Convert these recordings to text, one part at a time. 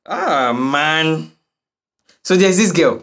Ah, man. So there's this girl.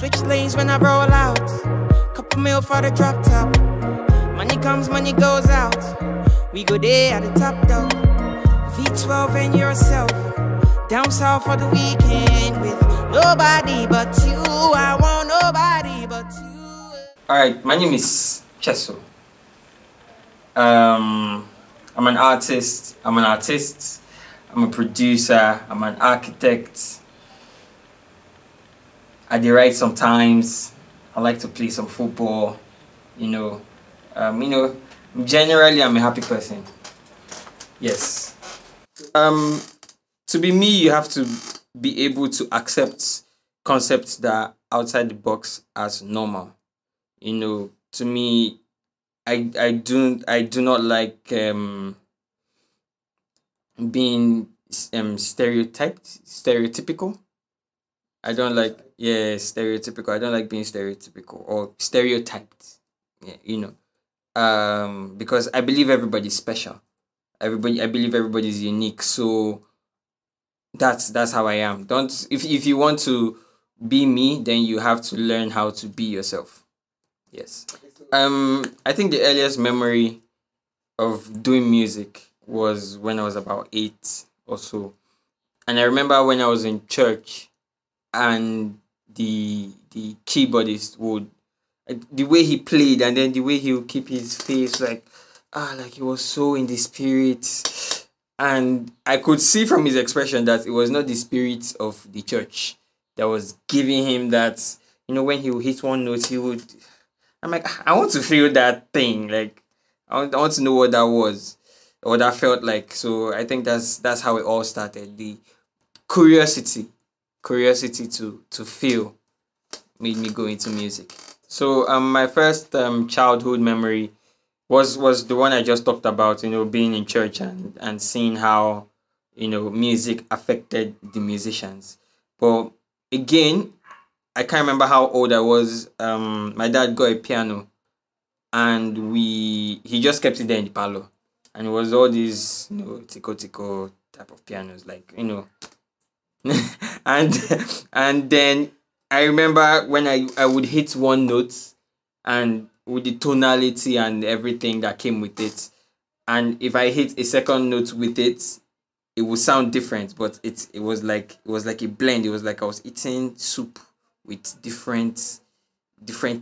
Switch lanes when I roll out. Couple mil for the drop top. Money comes, money goes out. We go there at the top though. V12 and yourself. Down south for the weekend with nobody but you. I want nobody but you. Alright, my name is Cheso. I'm an artist. I'm a producer. I'm an architect. I do write sometimes. I like to play some football. Generally I'm a happy person. Yes. To be me, you have to be able to accept concepts that are outside the box as normal. To me, I do not like being stereotypical. I don't like, yeah, stereotypical. I don't like being stereotypical or stereotyped. Yeah, because I believe everybody's special. I believe everybody's unique. So that's how I am. If you want to be me, then you have to learn how to be yourself. Yes. I think the earliest memory of doing music was when I was about 8 or so, and I remember when I was in church, and the keyboardist would, the way he played, and then the way he would keep his face like he was so in the spirit, and I could see from his expression that it was not the spirit of the church that was giving him that. When he would hit one note, he would, I'm like, I want to feel that thing, like I want to know what that was or that felt like. So I think that's how it all started. The curiosity to feel made me go into music. So my first childhood memory was the one I just talked about, being in church and seeing how music affected the musicians. But again, I can't remember how old I was. My dad got a piano, and he just kept it there in the parlor, and it was all these tico type of pianos, like and then I remember when I would hit one note, and with the tonality and everything that came with it, and if I hit a second note with it, it would sound different, but it was like a blend. It was like I was eating soup with different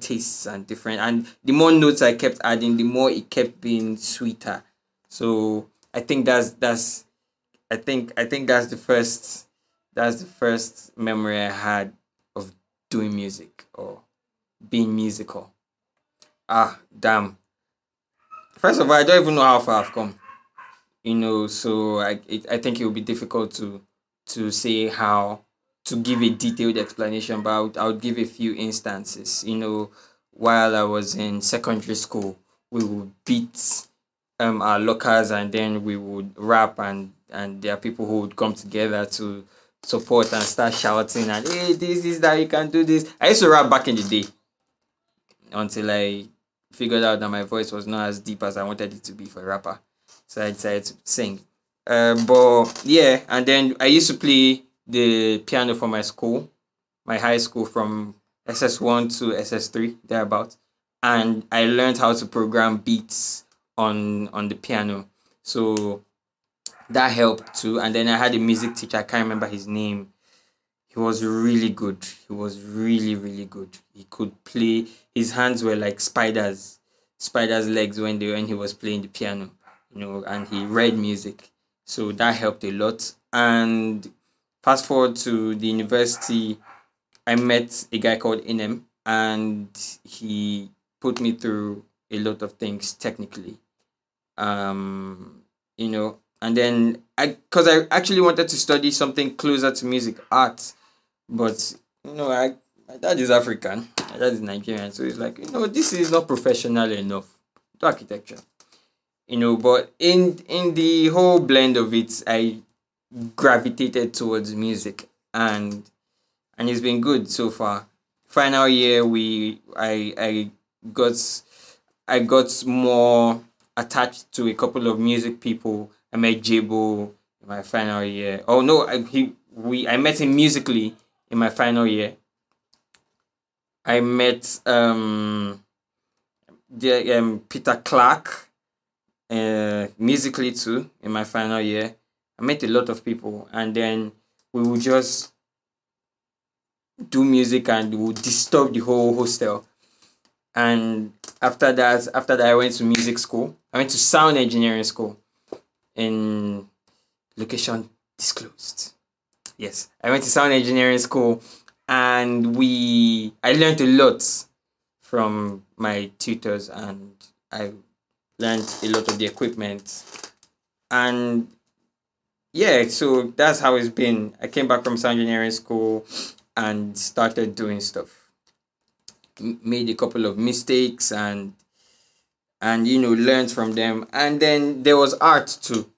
tastes and the more notes I kept adding, the more it kept being sweeter. So I think that's the first memory I had of doing music or being musical. Ah, damn. First of all, I don't even know how far I've come. So I think it would be difficult to say how to give a detailed explanation, but I would give a few instances. While I was in secondary school, we would beat our lockers, and then we would rap, and there are people who would come together to support and start shouting and, hey, this is that, you can do this. I used to rap back in the day until I figured out that my voice was not as deep as I wanted it to be for a rapper, so I decided to sing. But yeah, and then I used to play the piano for my school, my high school, from SS1 to SS3 thereabout, and I learned how to program beats on the piano. So that helped too. And then I had a music teacher, I can't remember his name. He was really good. He was really, really good. He could play. His hands were like spiders' legs when he was playing the piano, and he read music. So that helped a lot. And Fast forward to the university, I met a guy called Inem, and he put me through a lot of things technically. And then because I actually wanted to study something closer to music, art, but my dad is African, my dad is Nigerian, so it's like, this is not professional enough. Do architecture, but in the whole blend of it, I gravitated towards music, and it's been good so far. Final year, got I got more attached to a couple of music people. I met Jabo in my final year. Oh no, I met him musically in my final year. I met Peter Clark musically too in my final year. I met a lot of people, and then we would just do music and we would disturb the whole hostel. And after that, I went to music school. I went to sound engineering school in location disclosed. Yes, I went to sound engineering school, and I learned a lot from my tutors, and I learned a lot of the equipment. And yeah, so that's how it's been. I came back from sound engineering school and started doing stuff. Made a couple of mistakes, and learned from them. And then there was art too,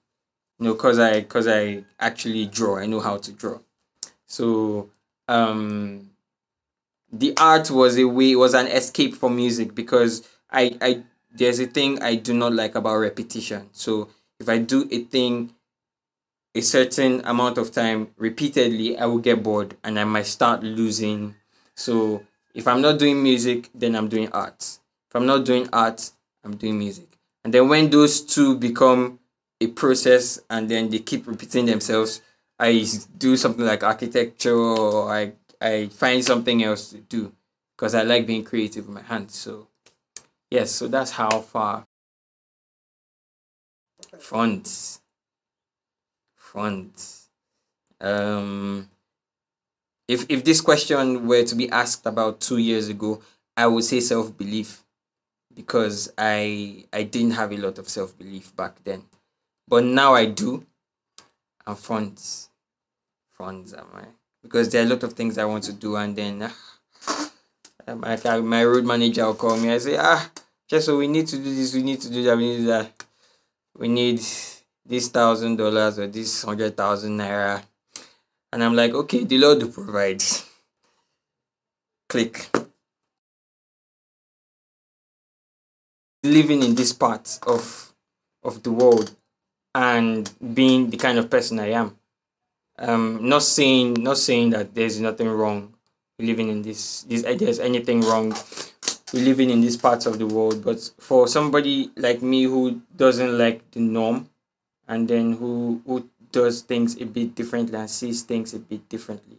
because I actually draw. I know how to draw. So the art was an escape from music, because I there's a thing I do not like about repetition. So if I do a thing a certain amount of time repeatedly, I will get bored and I might start losing. So if I'm not doing music, then I'm doing art. If I'm not doing art, I'm doing music. And then when those two become a process and then they keep repeating themselves, I do something like architecture, or I find something else to do, because I like being creative with my hands. So yes, so that's how far. Funds. Funds. Um if this question were to be asked about 2 years ago, I would say self-belief, because I didn't have a lot of self-belief back then. But now I do. And funds. Funds are my, because there are a lot of things I want to do, and then my road manager will call me. I say, Cheso, we need to do this, we need to do that, we need to do that. We need this $1,000 or this 100,000 naira. And I'm like, okay, the Lord will provide. Click. Living in this part of the world and being the kind of person I am. Not saying that there's nothing wrong living in this there's anything wrong with living in these parts of the world, but for somebody like me who doesn't like the norm, and then who does things a bit differently and sees things a bit differently,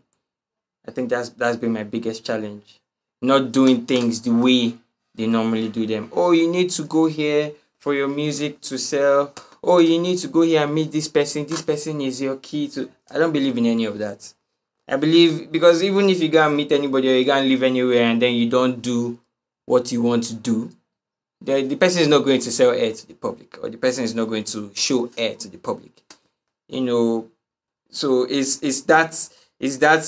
I think that's been my biggest challenge. Not doing things the way they normally do them. Oh, you need to go here for your music to sell. Oh, you need to go here and meet this person. This person is your key to. I don't believe in any of that. I believe, because even if you go and meet anybody, or you go and live anywhere, and then you don't do what you want to do, the person is not going to sell air to the public, or the person is not going to show air to the public. So it's that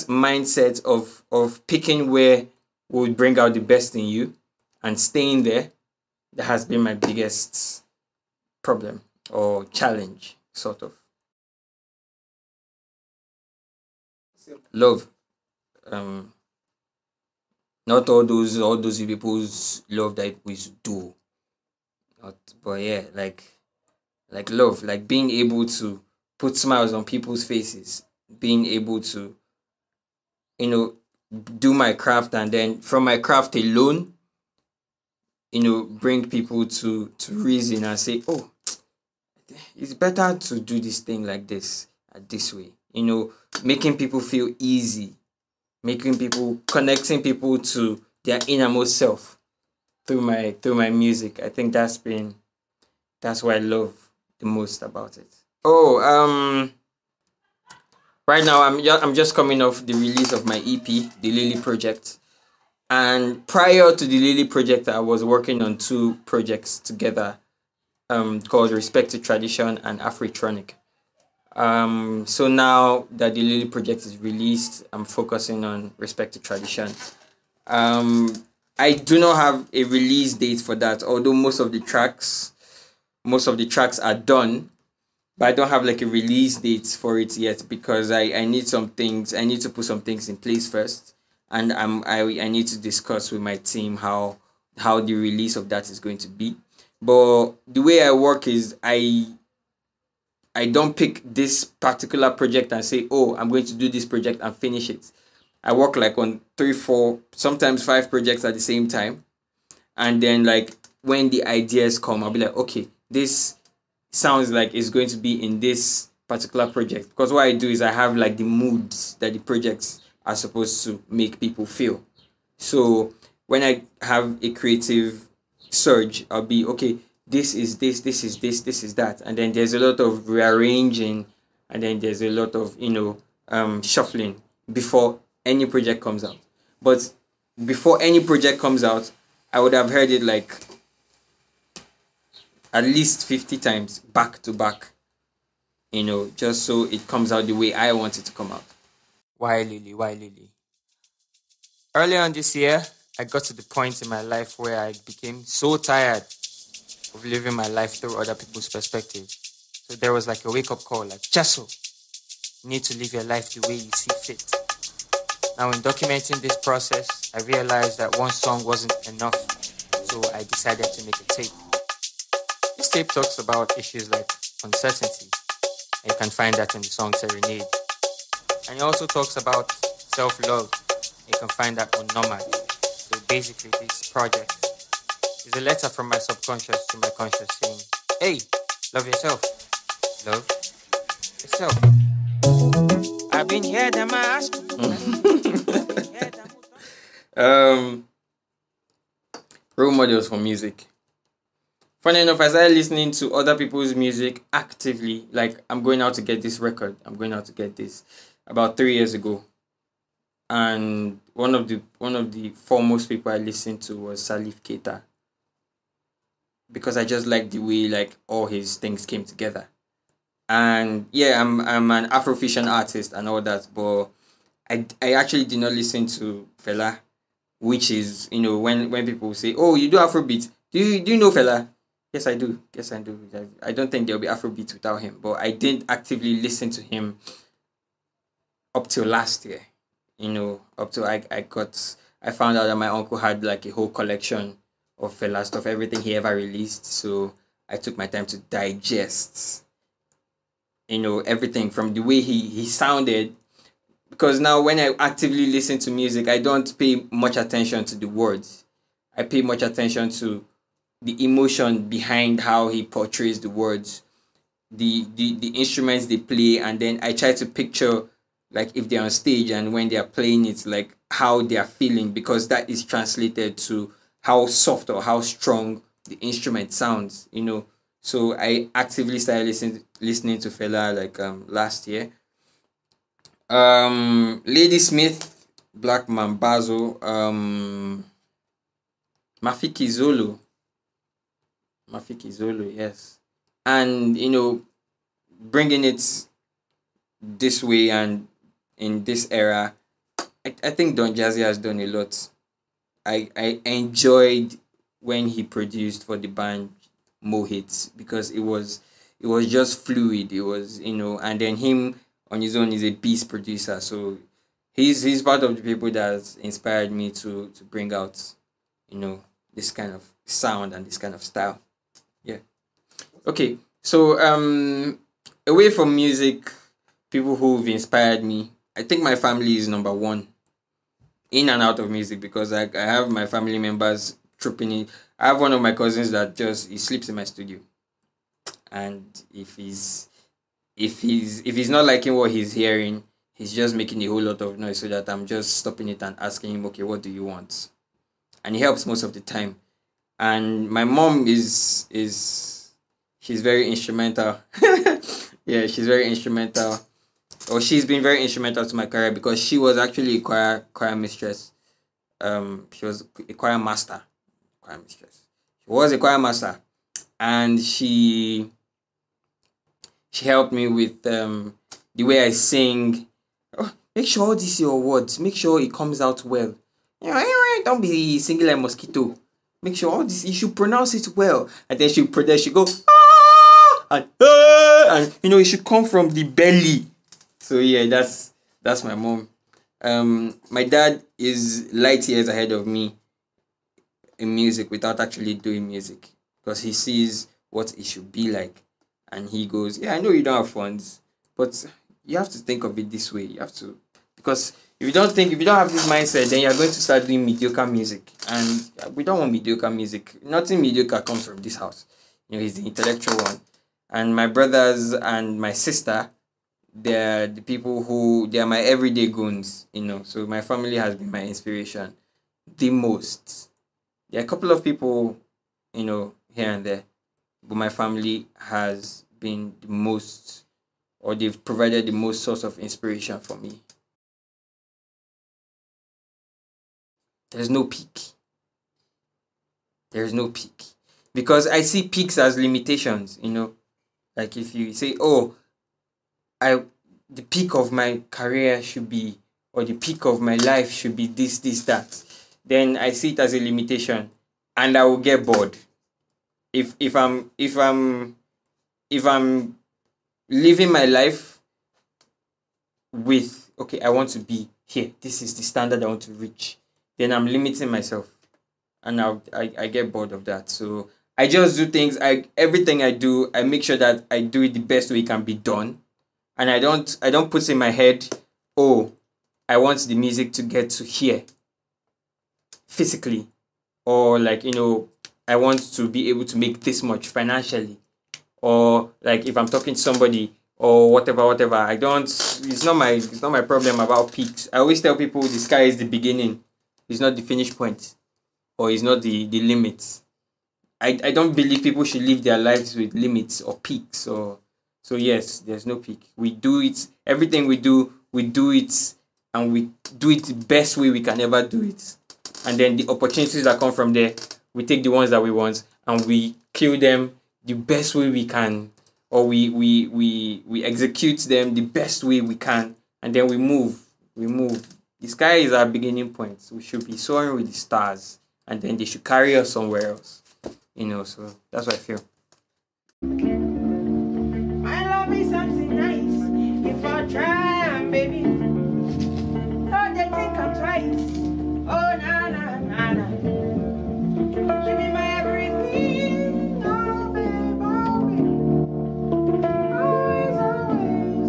mindset of picking where would bring out the best in you and staying there that has been my biggest problem or challenge, sort of. Love. Um, Not all those people's love that we do. Not, but yeah, like love, like being able to put smiles on people's faces, being able to, you know, do my craft, and then from my craft alone, bring people to reason and say, oh, it's better to do this thing like this, this way. Making people feel easy, connecting people to their innermost self through my music. I think that's what I love the most about it. Oh, Right now, I'm just coming off the release of my EP, the Lily Project. And prior to the Lily Project, I was working on two projects together, called Respect to Tradition and Afritronik. So now that the Lily Project is released, I'm focusing on Respect to Tradition. Um, I do not have a release date for that, although most of the tracks are done, but I don't have like a release date for it yet because I need some things. I need to put some things in place first, and I need to discuss with my team how the release of that is going to be. But the way I work is I don't pick this particular project and say, oh, I'm going to do this project and finish it. I work like on three, four, sometimes five projects at the same time. And then like when the ideas come, I'll be like, okay, this sounds like it's going to be in this particular project. Because what I do is I have like the moods that the projects are supposed to make people feel. So when I have a creative surge, I'll be okay. This is this is that, and then there's a lot of rearranging, and then there's a lot of shuffling before any project comes out. But before any project comes out, I would have heard it like at least 50 times back to back, just so it comes out the way I want it to come out. Why Lily? Why Lily? Earlier on this year, I got to the point in my life where I became so tired of living my life through other people's perspective. So there was like a wake up call, like, Cheso, you need to live your life the way you see fit. Now, in documenting this process, I realized that one song wasn't enough, so I decided to make a tape. This tape talks about issues like uncertainty, and you can find that in the song Serenade. And it also talks about self-love. You can find that on Nomad. So basically, this project is a letter from my subconscious to my conscious saying, hey, love yourself. Love yourself. I've been here, them ask. Um, Role models for music. Funny enough, I started listening to other people's music actively. Like, I'm going out to get this record. I'm going out to get this. About 3 years ago. And one of the foremost people I listened to was Salif Keita, because I just like the way like all his things came together. And yeah, I'm an Afrofusion artist and all that, but I actually did not listen to Fela, which is when people say, oh, you do Afrobeat, do you know Fela? Yes, I do. Yes, I do. I don't think there'll be Afrobeat without him, but I didn't actively listen to him up till last year. Up till I found out that my uncle had like a whole collection of Fela stuff, everything he ever released. So I took my time to digest, everything from the way he sounded. Because now when I actively listen to music, I don't pay much attention to the words. I pay much attention to the emotion behind how he portrays the words, the instruments they play, and then I try to picture like if they're on stage and when they are playing it, like how they are feeling, because that is translated to how soft or how strong the instrument sounds. So I actively started listening to Fela like last year. Lady Smith, Black Mambazo, Mafiki Zulu, yes. And bringing it this way and in this era, I think Don Jazzy has done a lot. I enjoyed when he produced for the band Mo Hits, because it was just fluid. It was, and then him on his own is a beast producer. So he's part of the people that has inspired me to bring out, this kind of sound and this kind of style. Yeah. Okay. So away from music, people who've inspired me, I think my family is number one, in and out of music, because I have my family members trooping in. I have one of my cousins that he sleeps in my studio, and if he's not liking what he's hearing, he's just making a whole lot of noise, so that I'm just stopping it and asking him, okay, what do you want? And he helps most of the time. And my mom she's very instrumental. Yeah, she's very instrumental. or she's been very instrumental to my career because she was actually a choir mistress. She was a choir master, choir mistress. She was a choir master, and she helped me with the way I sing. Oh, make sure all these your words. Make sure it comes out well. Don't be singing like mosquito. Make sure all this, you should pronounce it well. And then she go and it should come from the belly. So yeah, that's my mom. My dad is light years ahead of me in music without actually doing music, because he sees what it should be like, and he goes, yeah, I know you don't have funds, but you have to think of it this way. You have to, because if you don't have this mindset, then you're going to start doing mediocre music, and we don't want mediocre music. Nothing mediocre comes from this house. He's the intellectual one, and my brothers and my sister, they're the people who, they are my everyday goons. So my family has been my inspiration the most. There are a couple of people, here and there, but my family has been the most, or they've provided the most source of inspiration for me. There's no peak. There's no peak. Because I see peaks as limitations, Like if you say, oh, the peak of my career should be, or the peak of my life should be this, that, then I see it as a limitation, and I will get bored. If I'm living my life with, okay, I want to be here, this is the standard I want to reach, then I'm limiting myself, and I get bored of that. So I just do things. Everything I do, I make sure that I do it the best way it can be done, and I don't put in my head, oh, I want the music to get to here physically, or like, I want to be able to make this much financially, or like if I'm talking to somebody or whatever. I don't. It's not my problem about peaks. I always tell people the sky is the beginning, it's not the finish point, or it's not the limits. I don't believe people should live their lives with limits or peaks. Or so yes, there's no peak. We do it. Everything we do it, and we do it the best way we can ever do it. And then the opportunities that come from there, we take the ones that we want and we kill them the best way we can, or we execute them the best way we can, and then we move. The sky is our beginning point. We should be soaring with the stars, and then they should carry us somewhere else. So that's what I feel. My love is something nice. If I try, baby, oh, they think I'm twice. Oh, na. Give me my everything, oh, babe, oh, babe. Always,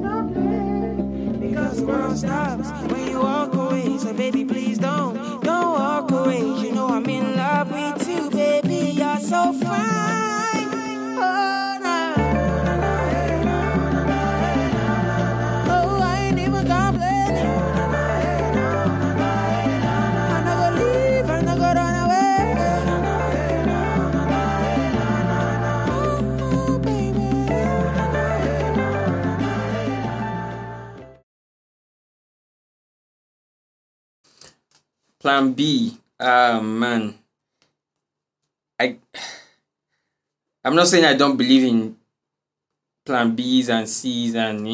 no play. Because the world stops when you walk away. So, baby, please don't walk away. You know I'm in love with you, baby. You're so fine. Oh, na. Oh, I ain't even complain. I'm not gonna leave, I'm not gonna run away. Oh, baby. Plan B. Man. I'm not saying I don't believe in plan B's and C's and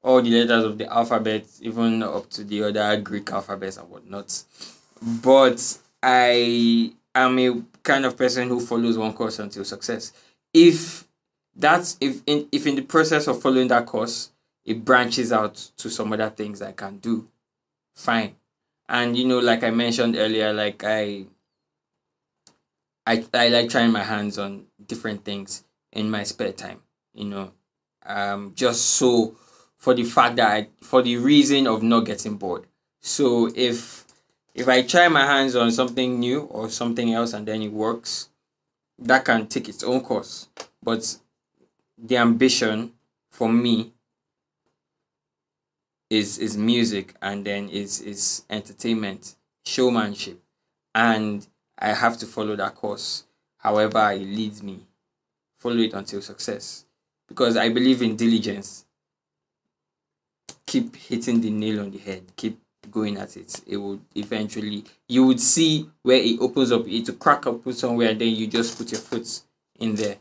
all the letters of the alphabet, even up to the other Greek alphabets and whatnot. But I am a kind of person who follows one course until success. If in the process of following that course, it branches out to some other things I can do, fine. And like I mentioned earlier, like I like trying my hands on different things in my spare time, just so for the reason of not getting bored. So if I try my hands on something new or something else and then it works, that can take its own course. But the ambition for me is music, and then is entertainment, showmanship, and I have to follow that course however it leads me. Follow it until success, because I believe in diligence. keep hitting the nail on the head, keep going at it, it would eventually, you would see where it opens up, it will crack up somewhere, and then you just put your foot in there.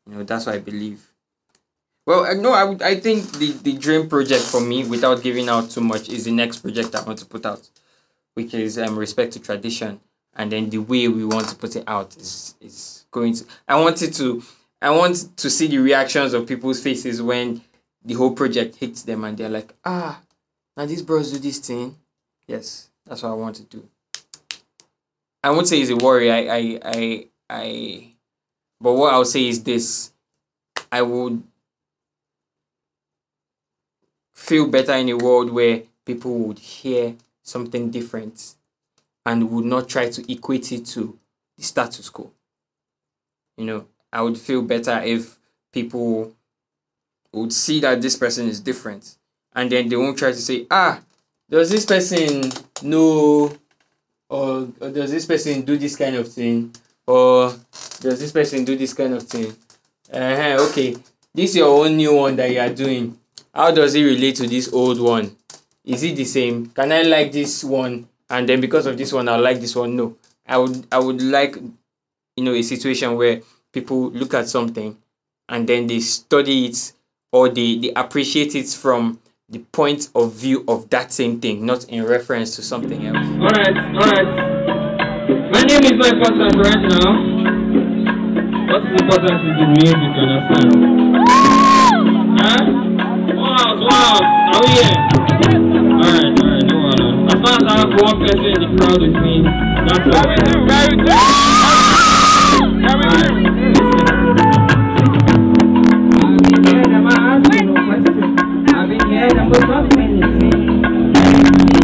That's what I believe. Well, no, I think the dream project for me, without giving out too much, is the next project I want to put out, which is respect to tradition. And then the way we want to put it out is going to, I want to see the reactions of people's faces when the whole project hits them and they're like, now these bros do this thing. Yes, that's what I want to do. I won't say it's a worry. But what I'll say is this: I would feel better in a world where people would hear something different and would not try to equate it to the status quo. I would feel better if people would see that this person is different, and then they won't try to say, does this person know, or does this person do this kind of thing, or does this person do this kind of thing? Okay, this is your own new one that you are doing. How does it relate to this old one? Is it the same? Can I like this one, and then because of this one I'll like this one? No. I would like a situation where people look at something and then they study it, or they appreciate it from the point of view of that same thing, not in reference to something else. Alright. My name is not important right now. What's important is the music, understand? Wow, are we here? Alright, no one. As long as I have one person in the crowd with me, that's all. Very good. I've been here, I'm going to many things.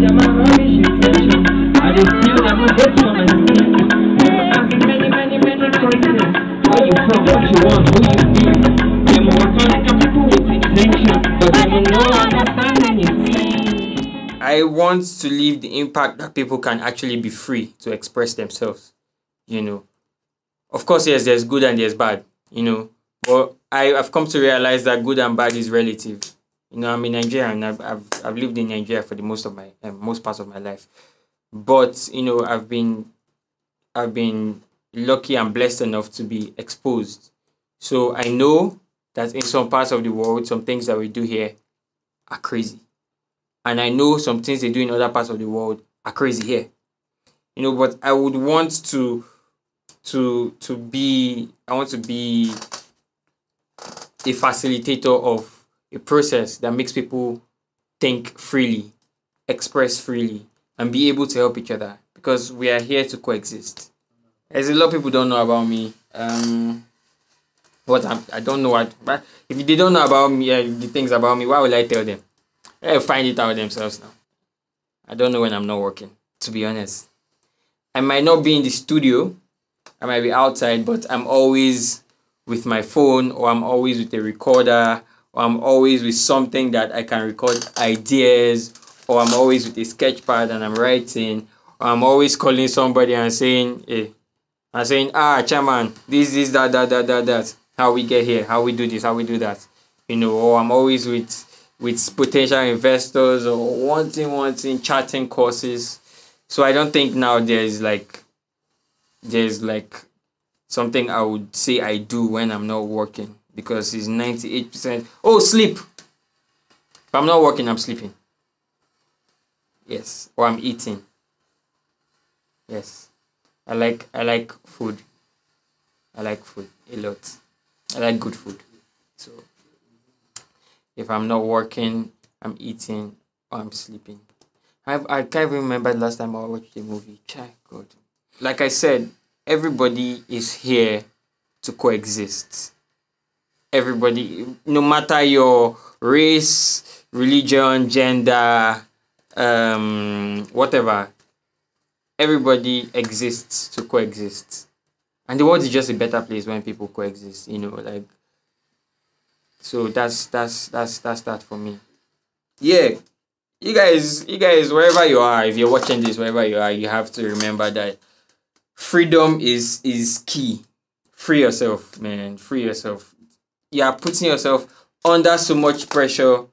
I'm a rubbish intention. I just feel that my head's on my skin. I've been many questions. Where you from, what you want, who you be. I'm a like people with intention, but I don't know understand anything. I want to leave the impact that people can actually be free to express themselves. Of course, yes, there's good and there's bad, but I've come to realize that good and bad is relative. I'm in Nigeria, and I've lived in Nigeria for the most parts of my life. But I've been lucky and blessed enough to be exposed. So I know that in some parts of the world, some things that we do here are crazy, and I know some things they do in other parts of the world are crazy here. But I would want to be a facilitator of a process that makes people think freely, express freely, and be able to help each other, because we are here to coexist. There's a lot of people don't know about me. I don't know what, but if they don't know about me, the things about me, why will I tell them? They'll find it out themselves now. I don't know when I'm not working, to be honest. I might not be in the studio, I might be outside, but I'm always with my phone, or I'm always with a recorder, or I'm always with something that I can record ideas, or I'm always with a sketch pad and I'm writing, or I'm always calling somebody and saying, chairman, this, that, how we get here, how we do this, how we do that, or I'm always with potential investors, or wanting chatting courses. So I don't think now there's something I would say I do when I'm not working, because it's 98%. Oh, sleep. If I'm not working, I'm sleeping. Yes, or I'm eating. Yes, I like food. I like food a lot. I like good food. So if I'm not working, I'm eating or I'm sleeping. I can't remember the last time I watched a movie. God. Like I said, everybody is here to coexist. Everybody, no matter your race, religion, gender, whatever, everybody exists to coexist. And the world is just a better place when people coexist, so that's that for me. Yeah. You guys, wherever you are, if you're watching this, wherever you are, you have to remember that freedom is key. Free yourself, man. Free yourself. You are putting yourself under so much pressure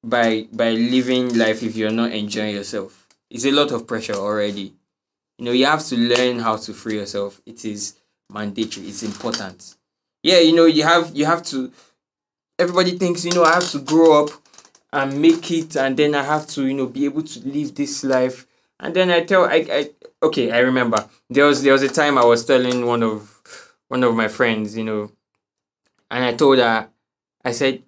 by living life if you're not enjoying yourself. It's a lot of pressure already. You have to learn how to free yourself. It is mandatory. It's important. Yeah, you have to. Everybody thinks, I have to grow up and make it, and then I have to, be able to live this life. And then okay, I remember there was a time I was telling one of my friends, and I told her, I said,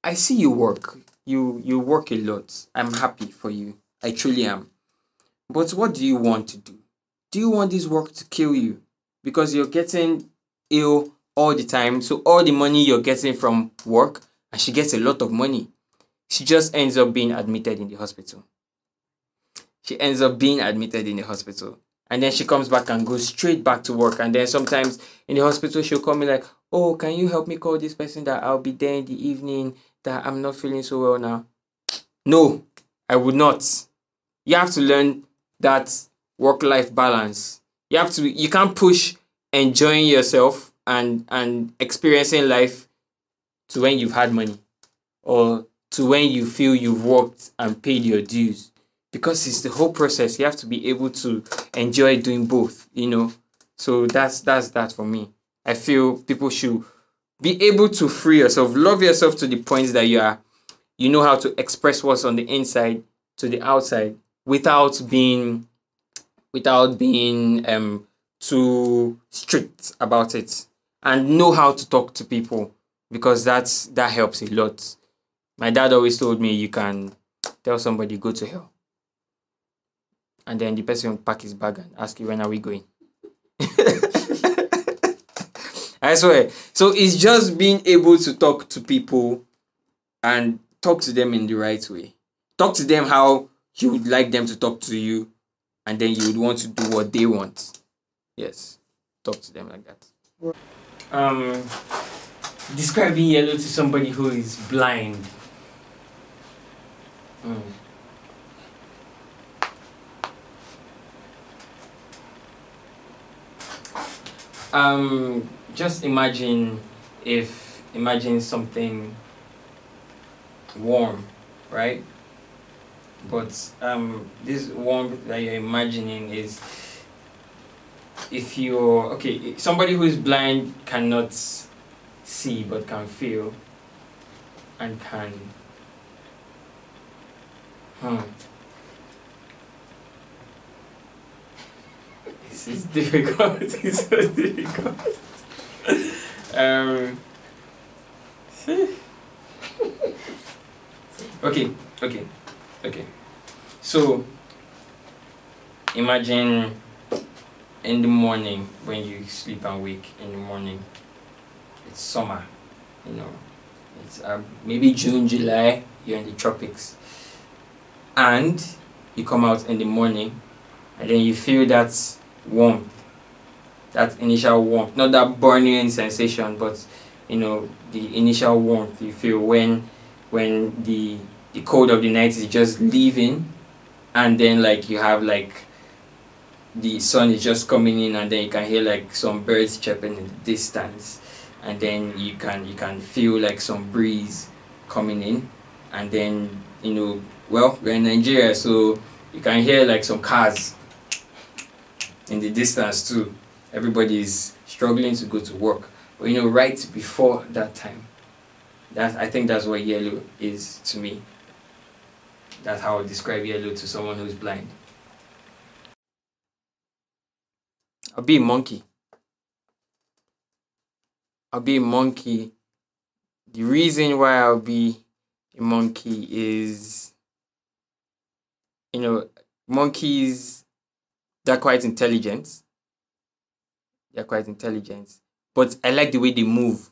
I see you work. You work a lot. I'm happy for you. I truly am. But what do you want to do? Do you want this work to kill you? Because you're getting ill all the time. So all the money you're getting from work, and she gets a lot of money, she just ends up being admitted in the hospital. She ends up being admitted in the hospital. And then she comes back and goes straight back to work. And then sometimes in the hospital, she'll call me like, oh, can you help me call this person that I'll be there in the evening, that I'm not feeling so well now? No, I would not. You have to learn that work-life balance. You can't push enjoying yourself and experiencing life to when you've had money, or to when you feel you've worked and paid your dues, because it's the whole process. You have to be able to enjoy doing both, so that's that for me. I feel people should be able to free yourself, love yourself to the point that you know how to express what's on the inside to the outside without being too strict about it, and know how to talk to people, because that helps a lot. My dad always told me, you can tell somebody go to hell, and then the person will pack his bag and ask you, when are we going? I swear. So it's just being able to talk to people and talk to them in the right way. Talk to them how you would like them to talk to you, and then you would want to do what they want. Yes. Talk to them like that. Describing yellow to somebody who is blind. Just imagine something warm, right? But this warmth that you're imagining is, if you're okay, somebody who is blind cannot see but can feel and can this is difficult. It's so difficult. Okay. So imagine in the morning, when you sleep and wake in the morning, it's summer, it's maybe June, July, you're in the tropics, and you come out in the morning, and then you feel that warmth, that initial warmth, not that burning sensation, but the initial warmth you feel when the cold of the night is just leaving, and then like you have like the sun is just coming in, and then you can hear like some birds chirping in the distance, and then you can feel like some breeze coming in, and then well, we're in Nigeria, so you can hear like some cars in the distance too. Everybody is struggling to go to work, but right before that time, I think that's what yellow is to me. That's how I would describe yellow to someone who's blind. I'll be a monkey. The reason why I'll be a monkey is, monkeys, they're quite intelligent. But I like the way they move.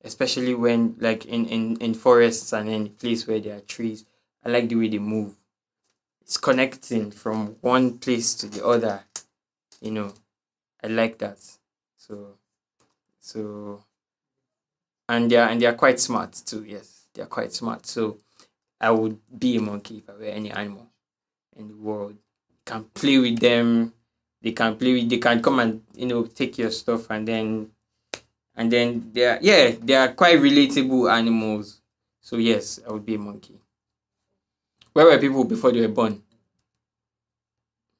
Especially when, like, in forests and in a place where there are trees. I like the way they move. It's connecting from one place to the other. I like that. So and they're quite smart too. Yes, they're quite smart. So I would be a monkey if I were any animal in the world. Can play with them. They can come and take your stuff, and then they are quite relatable animals. So yes, I would be a monkey. Where were people before they were born?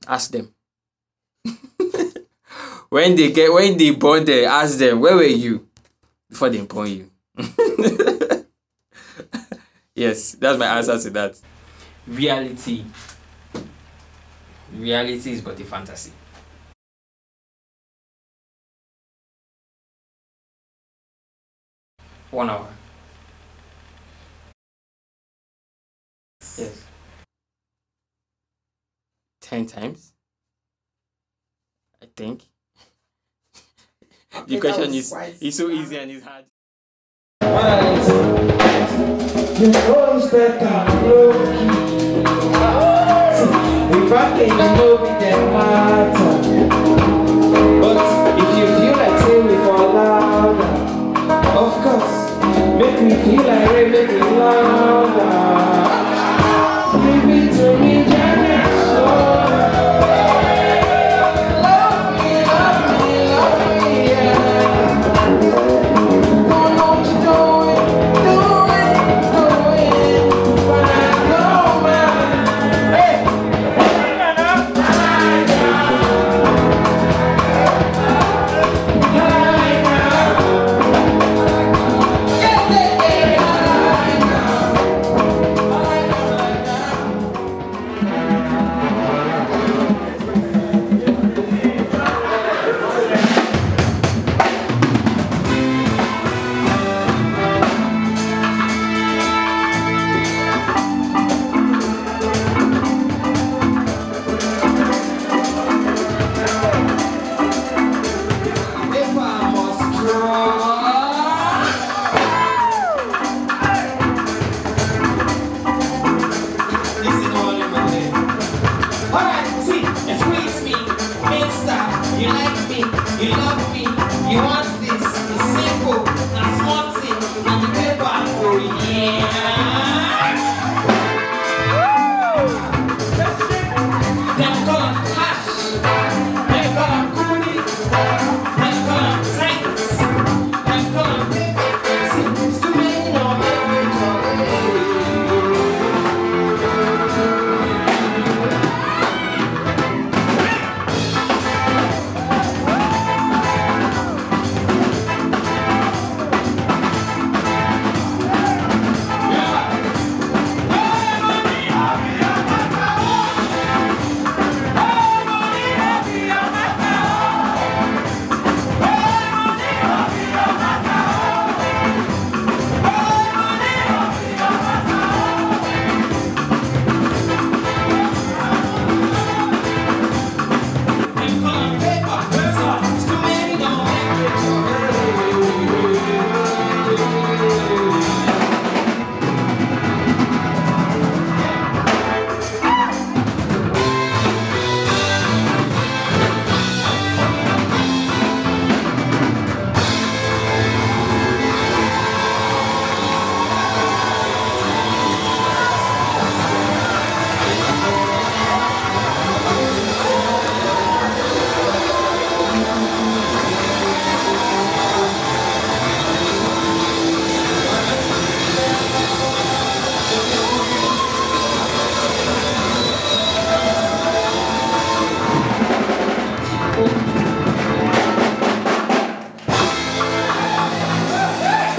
Ask them. when they born there, ask them, where were you before they born you? Yes, that's my answer to that. Reality. Reality is but a fantasy. One hour. Yes. 10 times. I think. The question is so easy and it's hard. You know it's better, low key. If I can, you know me, then matter. But if you feel like say we fall louder, of course, make me feel like rain, make me louder. Give it to me, Janet. Love me, love me, love me, yeah. Don't know what you're doing, but I know, man. Hey!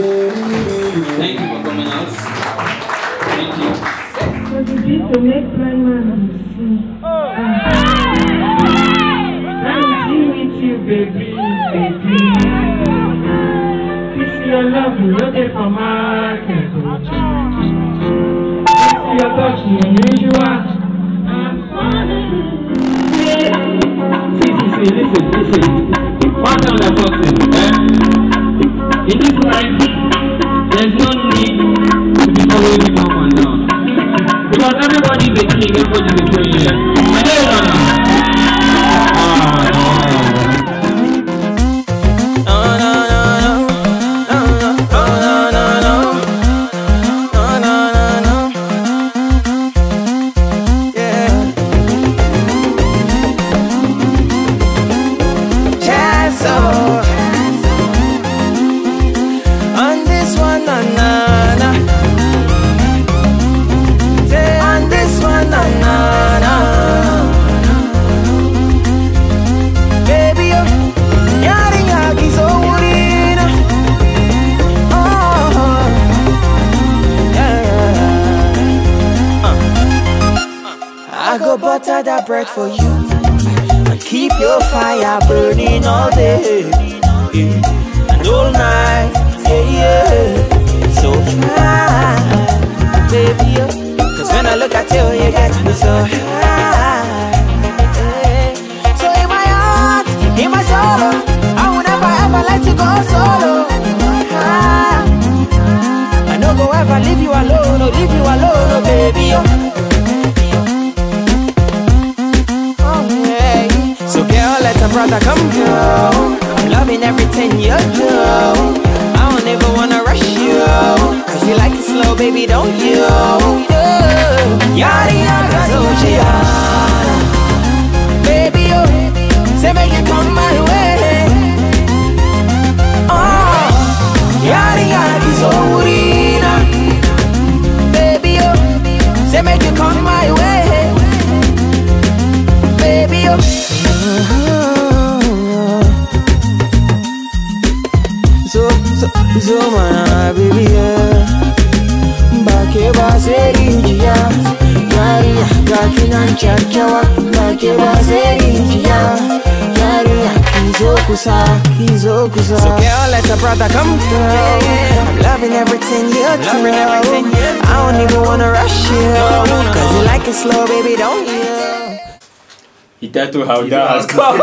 Thank you for coming out. Thank you. What you did to make my man see. I'm with you, baby, baby. This your love, you wrote it for market. This your touch, unusual. I'm falling. See, listen. One other something, in this life, there's no need to be always up and down. Because everybody is a king, everybody is a queen. I know you know. On this one, na na na. I go butter that bread for you and keep your fire burning all day and all night. So fine, baby. Cause when I look at you, you get me so high. So in my heart, in my soul, I would never ever let you go solo. I no go ever leave you alone, oh, leave you alone, oh, baby. Oh, yeah. So girl, let a brother come through. I'm loving everything you do. I don't ever wanna rush you, cause you like it slow, baby, don't you? Yari yaga sochiana, baby, oh, say make you come my way. Oh, yari yaga sourina, baby, oh, say make you come my way, baby, oh. So man, baby, yeah. Bake baserinjia, yari gakinan chachawa. Bake baserinjia, yari kizokusa. So girl, let a brother come through. I'm loving everything you do. I don't even wanna rush you, cause you like it slow, baby, don't you? He tattooed how that has come.